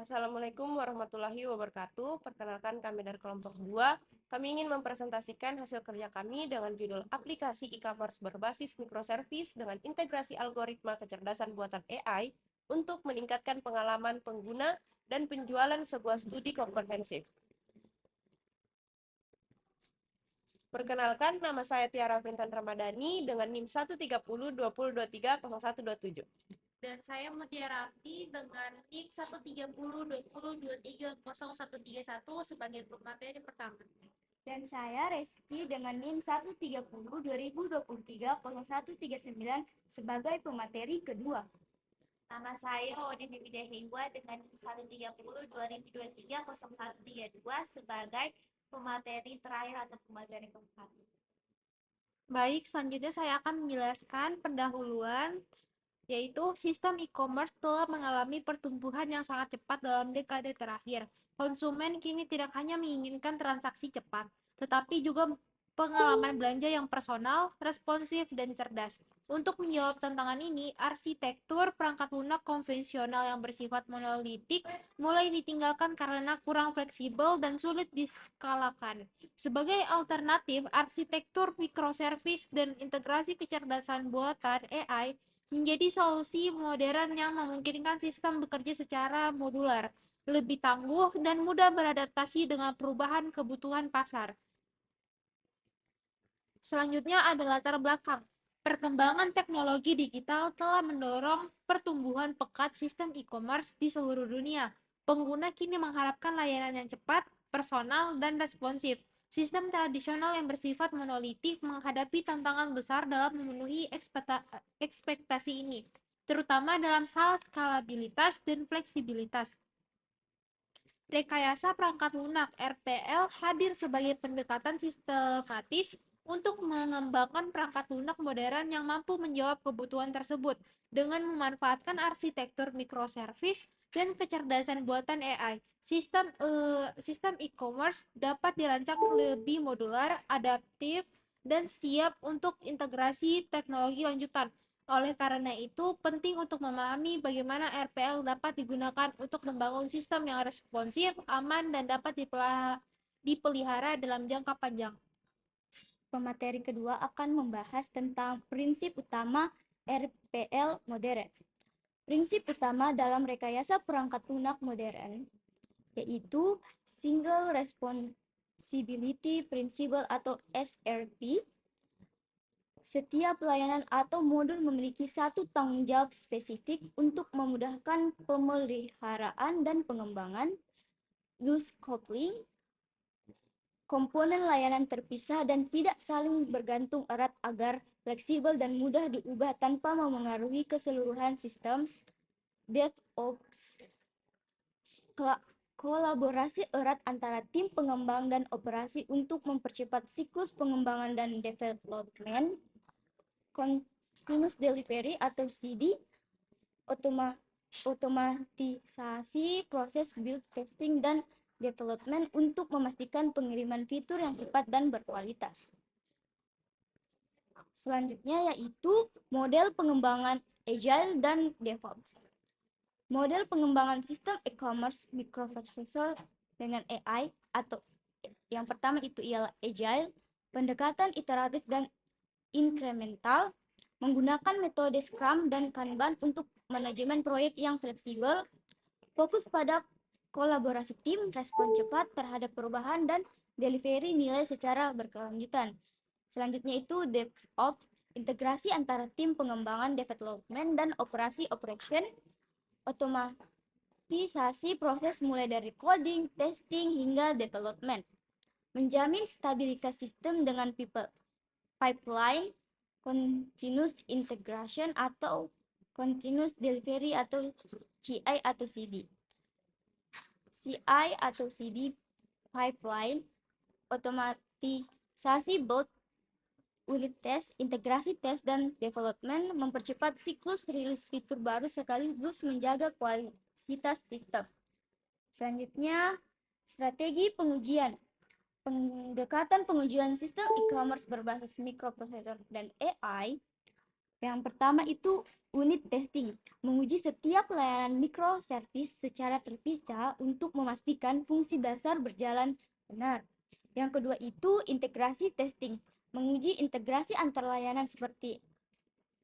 Assalamualaikum warahmatullahi wabarakatuh. Perkenalkan kami dari kelompok 2. Kami ingin mempresentasikan hasil kerja kami dengan judul aplikasi e-commerce berbasis microservice dengan integrasi algoritma kecerdasan buatan AI untuk meningkatkan pengalaman pengguna dan penjualan sebuah studi komprehensif. Perkenalkan, nama saya Tiara Fintan Ramadhani dengan NIM 13020230127. Dan saya Mutiara Abdi dengan NIM 13020230131 sebagai pemateri pertama. Dan saya Reski dengan NIM 13020230139 sebagai pemateri kedua. Nama saya Odin Widehiwa dengan NIM 13020230132 sebagai pemateri terakhir atau pemateri keempat. Baik, selanjutnya saya akan menjelaskan pendahuluan, yaitu sistem e-commerce telah mengalami pertumbuhan yang sangat cepat dalam dekade terakhir. Konsumen kini tidak hanya menginginkan transaksi cepat, tetapi juga pengalaman belanja yang personal, responsif, dan cerdas. Untuk menjawab tantangan ini, arsitektur perangkat lunak konvensional yang bersifat monolitik mulai ditinggalkan karena kurang fleksibel dan sulit diskalakan. Sebagai alternatif, arsitektur microservice dan integrasi kecerdasan buatan AI menjadi solusi modern yang memungkinkan sistem bekerja secara modular, lebih tangguh, dan mudah beradaptasi dengan perubahan kebutuhan pasar. Selanjutnya ada latar belakang. Perkembangan teknologi digital telah mendorong pertumbuhan pekat sistem e-commerce di seluruh dunia. Pengguna kini mengharapkan layanan yang cepat, personal, dan responsif. Sistem tradisional yang bersifat monolitik menghadapi tantangan besar dalam memenuhi ekspektasi ini, terutama dalam hal skalabilitas dan fleksibilitas. Rekayasa perangkat lunak (RPL) hadir sebagai pendekatan sistematis untuk mengembangkan perangkat lunak modern yang mampu menjawab kebutuhan tersebut dengan memanfaatkan arsitektur microservice dan kecerdasan buatan AI. Sistem e-commerce dapat dirancang lebih modular, adaptif, dan siap untuk integrasi teknologi lanjutan. Oleh karena itu, penting untuk memahami bagaimana RPL dapat digunakan untuk membangun sistem yang responsif, aman, dan dapat dipelihara dalam jangka panjang. Pemateri kedua akan membahas tentang prinsip utama RPL modern. Prinsip utama dalam rekayasa perangkat lunak modern yaitu Single Responsibility Principle atau SRP. Setiap layanan atau modul memiliki satu tanggung jawab spesifik untuk memudahkan pemeliharaan dan pengembangan. Loose coupling, komponen layanan terpisah dan tidak saling bergantung erat agar fleksibel dan mudah diubah tanpa memengaruhi keseluruhan sistem. DevOps, kolaborasi erat antara tim pengembang dan operasi untuk mempercepat siklus pengembangan dan development. Continuous Delivery atau CD, otomatisasi proses build, testing, dan development untuk memastikan pengiriman fitur yang cepat dan berkualitas. Selanjutnya yaitu model pengembangan Agile dan DevOps. Model pengembangan sistem e-commerce microservices dengan AI atau yang pertama itu ialah Agile, pendekatan iteratif dan incremental, menggunakan metode Scrum dan Kanban untuk manajemen proyek yang fleksibel, fokus pada kolaborasi tim, respon cepat terhadap perubahan, dan delivery nilai secara berkelanjutan. Selanjutnya itu DevOps, integrasi antara tim pengembangan, development, dan operasi operation, otomatisasi proses mulai dari coding, testing, hingga development, menjamin stabilitas sistem dengan pipeline, continuous integration atau continuous delivery atau CI atau CD. CI atau CD pipeline, otomatisasi build, unit test, integrasi tes, dan development mempercepat siklus rilis fitur baru sekaligus menjaga kualitas sistem. Selanjutnya, strategi pengujian. Pendekatan pengujian sistem e-commerce berbasis microprocessor dan AI. Yang pertama itu unit testing, menguji setiap layanan microservice secara terpisah untuk memastikan fungsi dasar berjalan benar. Yang kedua itu integrasi testing, menguji integrasi antar layanan seperti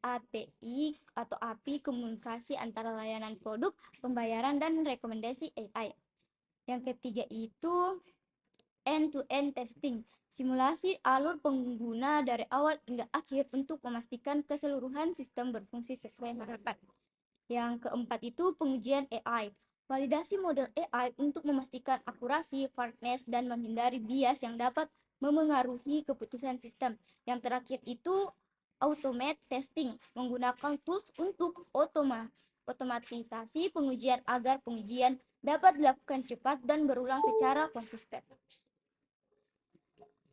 API atau API komunikasi antara layanan produk, pembayaran, dan rekomendasi AI. Yang ketiga itu end-to-end testing, simulasi alur pengguna dari awal hingga akhir untuk memastikan keseluruhan sistem berfungsi sesuai harapan. Yang keempat itu pengujian AI, validasi model AI untuk memastikan akurasi, fairness, dan menghindari bias yang dapat memengaruhi keputusan sistem. Yang terakhir itu automate testing, menggunakan tools untuk otomatisasi pengujian agar pengujian dapat dilakukan cepat dan berulang secara konsisten.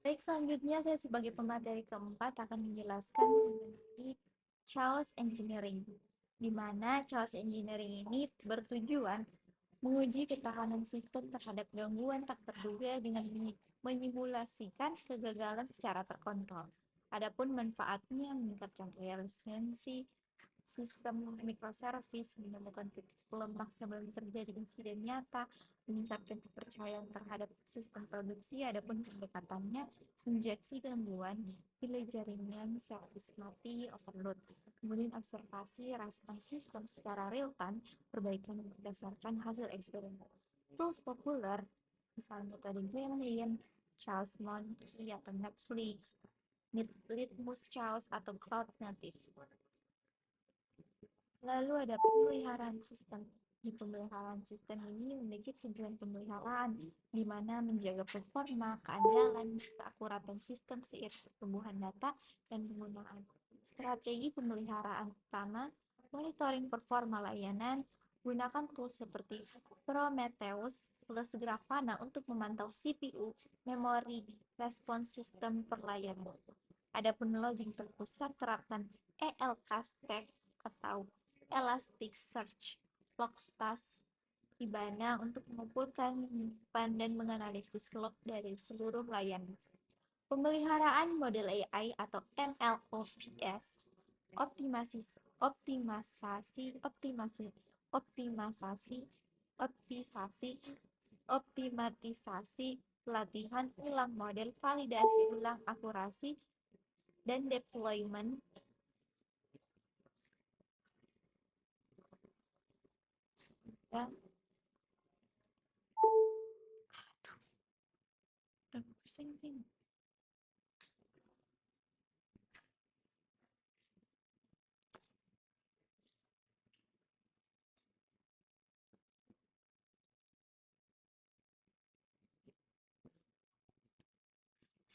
Baik, selanjutnya saya sebagai pemateri keempat akan menjelaskan mengenai chaos engineering, di mana chaos engineering ini bertujuan menguji ketahanan sistem terhadap gangguan tak terduga dengan menyimulasikan kegagalan secara terkontrol. Adapun manfaatnya meningkatkan resiliensi sistem microservice, menemukan titik lemah sebelum terjadi insiden nyata, meningkatkan kepercayaan terhadap sistem produksi. Adapun pendekatannya injeksi gangguan, delay jaringan, service mati, overload. Kemudian observasi respons sistem secara real time, perbaikan berdasarkan hasil eksperimen. Tools populer, misalnya metode Gremlin, Chaos Monkey atau Netflix, Litmus Chaos atau Cloud Native. Lalu ada pemeliharaan sistem. Di pemeliharaan sistem ini memiliki tujuan pemeliharaan, di mana menjaga performa, keandalan, keakuratan sistem seiring pertumbuhan data dan penggunaan. Strategi pemeliharaan pertama, monitoring performa layanan, gunakan tools seperti Prometheus plus Grafana untuk memantau CPU, memori, respons sistem perlayanan. Adapun logging terpusat, terapkan ELK stack atau Elasticsearch Logstash Kibana untuk mengumpulkan, menyimpan, dan menganalisis log dari seluruh layanan. Pemeliharaan model AI atau MLOps, optimatisasi, pelatihan ulang model, validasi ulang akurasi, dan deployment ya.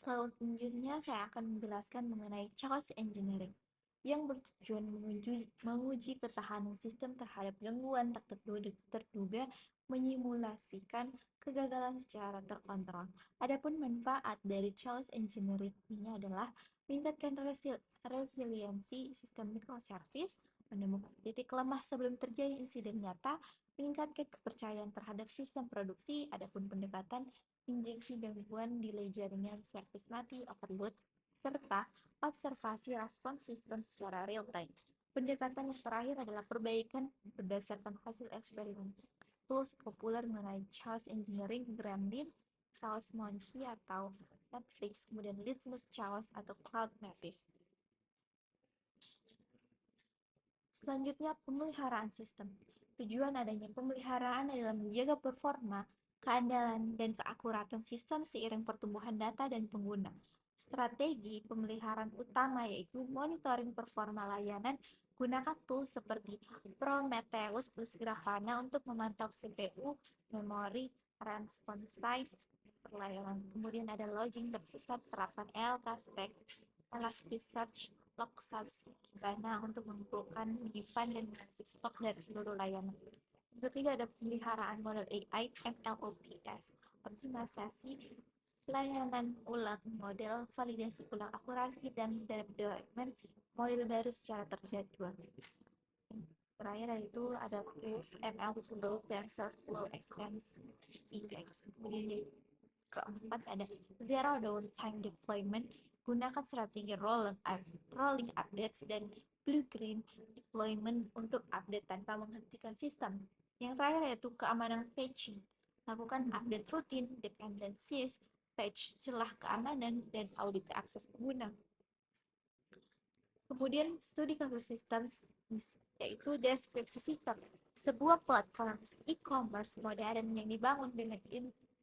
Selanjutnya saya akan menjelaskan mengenai chaos engineering yang bertujuan menguji ketahanan sistem terhadap gangguan tak terduga, menyimulasikan kegagalan secara terkontrol. Adapun manfaat dari chaos engineering ini adalah meningkatkan resiliensi sistem microservice, menemukan titik lemah sebelum terjadi insiden nyata, meningkatkan kepercayaan terhadap sistem produksi. Adapun pendekatan injeksi gangguan, delay jaringan, service mati, overload, serta observasi respons sistem secara real time. Pendekatan yang terakhir adalah perbaikan berdasarkan hasil eksperimen. Tools populer mengenai chaos engineering, Gremlin, Chaos Monkey atau Netflix, kemudian Litmus Chaos atau Cloud Native. Selanjutnya, pemeliharaan sistem. Tujuan adanya pemeliharaan adalah menjaga performa, keandalan, dan keakuratan sistem seiring pertumbuhan data dan pengguna. Strategi pemeliharaan utama yaitu monitoring performa layanan, gunakan tools seperti Prometheus plus Grafana untuk memantau CPU, memori, response time, perlayanan. Kemudian ada logging terpusat, terapkan ELK stack, Elasticsearch, Logstash Kibana untuk mengumpulkan, menyimpan, dan menganalisis log dari seluruh layanan. Ketiga ada pemeliharaan model AI MLOps, optimalisasi pelayanan ulang model, validasi ulang akurasi, dan deployment model baru secara terjadwal. Terakhir itu ada tools ML Flow, TensorFlow, Extends, VX. Kemudian keempat ada Zero Downtime Deployment, gunakan strategi rolling updates dan Blue-green deployment untuk update tanpa menghentikan sistem. Yang terakhir yaitu keamanan patching. Lakukan update rutin, dependencies, patch celah keamanan, dan audit akses pengguna. Kemudian studi kasus sistem, yaitu deskripsi sistem. Sebuah platform e-commerce modern yang dibangun dengan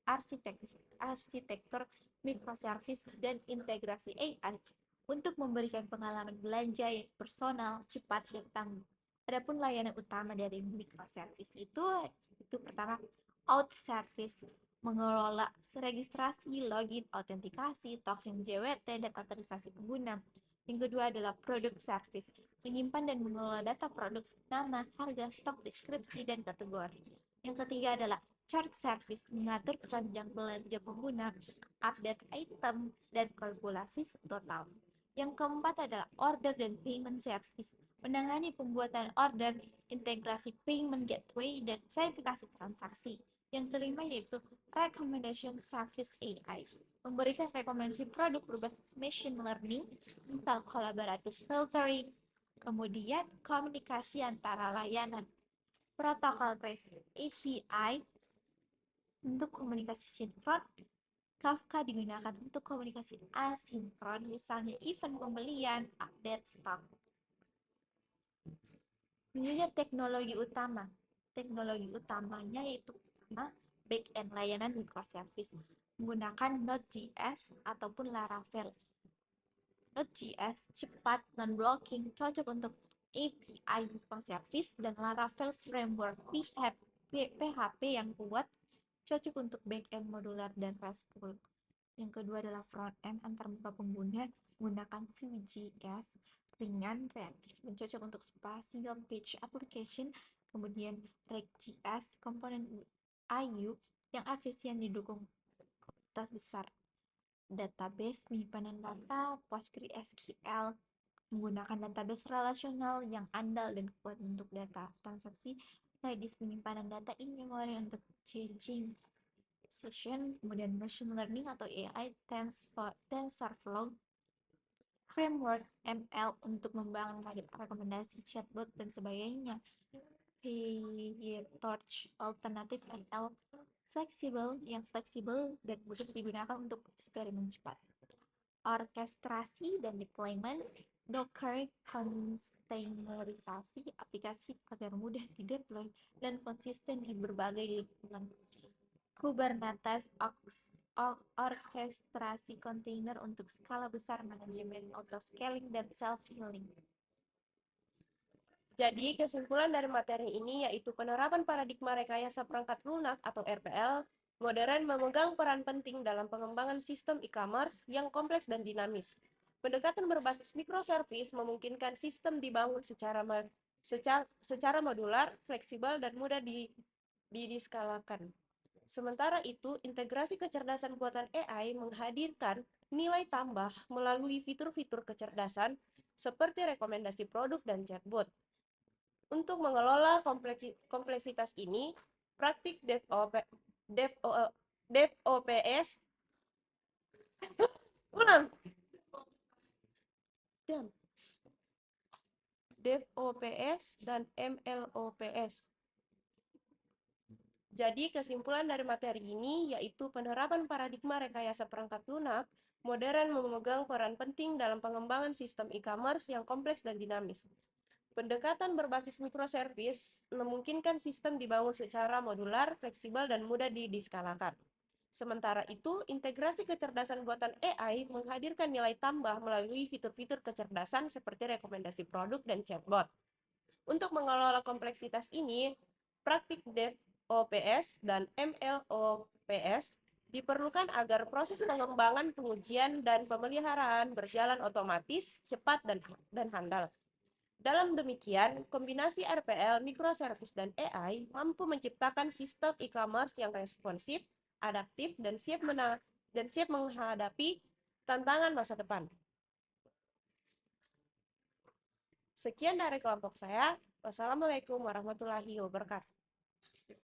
arsitektur microservice dan integrasi AI untuk memberikan pengalaman belanja yang personal, cepat, dan tangguh. Adapun layanan utama dari microservice itu pertama, out service, mengelola registrasi, login, autentikasi, token JWT, dan otorisasi pengguna. Yang kedua adalah product service, menyimpan dan mengelola data produk, nama, harga, stok, deskripsi, dan kategori. Yang ketiga adalah chart service, mengatur keranjang belanja pengguna, update item, dan kalkulasi total. Yang keempat adalah order dan payment service, menangani pembuatan order, integrasi payment gateway, dan verifikasi transaksi. Yang kelima yaitu recommendation service AI, memberikan rekomendasi produk berbasis machine learning, misal collaborative filtering, kemudian komunikasi antara layanan, protokol trace API untuk komunikasi sinkron, Kafka digunakan untuk komunikasi asinkron, misalnya event pembelian, update stok. Selanjutnya teknologi utama. Teknologi utamanya yaitu pertama, back-end layanan microservice menggunakan Node.js ataupun Laravel. Node.js cepat, non-blocking, cocok untuk API microservice, dan Laravel framework PHP yang kuat, cocok untuk back-end modular dan RESTful. Yang kedua adalah front-end antarmuka pengguna menggunakan Vue.js, ringan, reaktif, dan cocok untuk single page application. Kemudian React.js, komponen IU yang efisien didukung komunitas besar. Database penyimpanan data, PostgreSQL, menggunakan database relasional yang andal dan kuat untuk data transaksi. Redis penyimpanan data in memory untuk changing session. Kemudian machine learning atau AI, TensorFlow, framework ML untuk membangun rekomendasi chatbot dan sebagainya. PyTorch, alternatif ML yang fleksibel dan mudah digunakan untuk eksperimen cepat. Orkestrasi dan deployment, Docker kontainerisasi aplikasi agar mudah dideploy dan konsisten di berbagai lingkungan. Kubernetes orkestrasi kontainer untuk skala besar, manajemen auto-scaling, dan self-healing. Jadi, kesimpulan dari materi ini yaitu penerapan paradigma rekayasa perangkat lunak atau RPL modern memegang peran penting dalam pengembangan sistem e-commerce yang kompleks dan dinamis. Pendekatan berbasis microservice memungkinkan sistem dibangun secara modular, fleksibel, dan mudah diskalakan. Sementara itu, integrasi kecerdasan buatan AI menghadirkan nilai tambah melalui fitur-fitur kecerdasan seperti rekomendasi produk dan chatbot. Untuk mengelola kompleksitas ini, praktik DevOps ulang. DevOps dan MLOps. Jadi, kesimpulan dari materi ini yaitu penerapan paradigma rekayasa perangkat lunak modern memegang peran penting dalam pengembangan sistem e-commerce yang kompleks dan dinamis. Pendekatan berbasis microservice memungkinkan sistem dibangun secara modular, fleksibel, dan mudah diskalakan. Sementara itu, integrasi kecerdasan buatan AI menghadirkan nilai tambah melalui fitur-fitur kecerdasan seperti rekomendasi produk dan chatbot. Untuk mengelola kompleksitas ini, praktik DevOps dan MLOps diperlukan agar proses pengembangan, pengujian, dan pemeliharaan berjalan otomatis, cepat, dan handal. Dalam demikian, kombinasi RPL, microservice, dan AI mampu menciptakan sistem e-commerce yang responsif, adaptif, dan siap menghadapi tantangan masa depan. Sekian dari kelompok saya. Wassalamualaikum warahmatullahi wabarakatuh.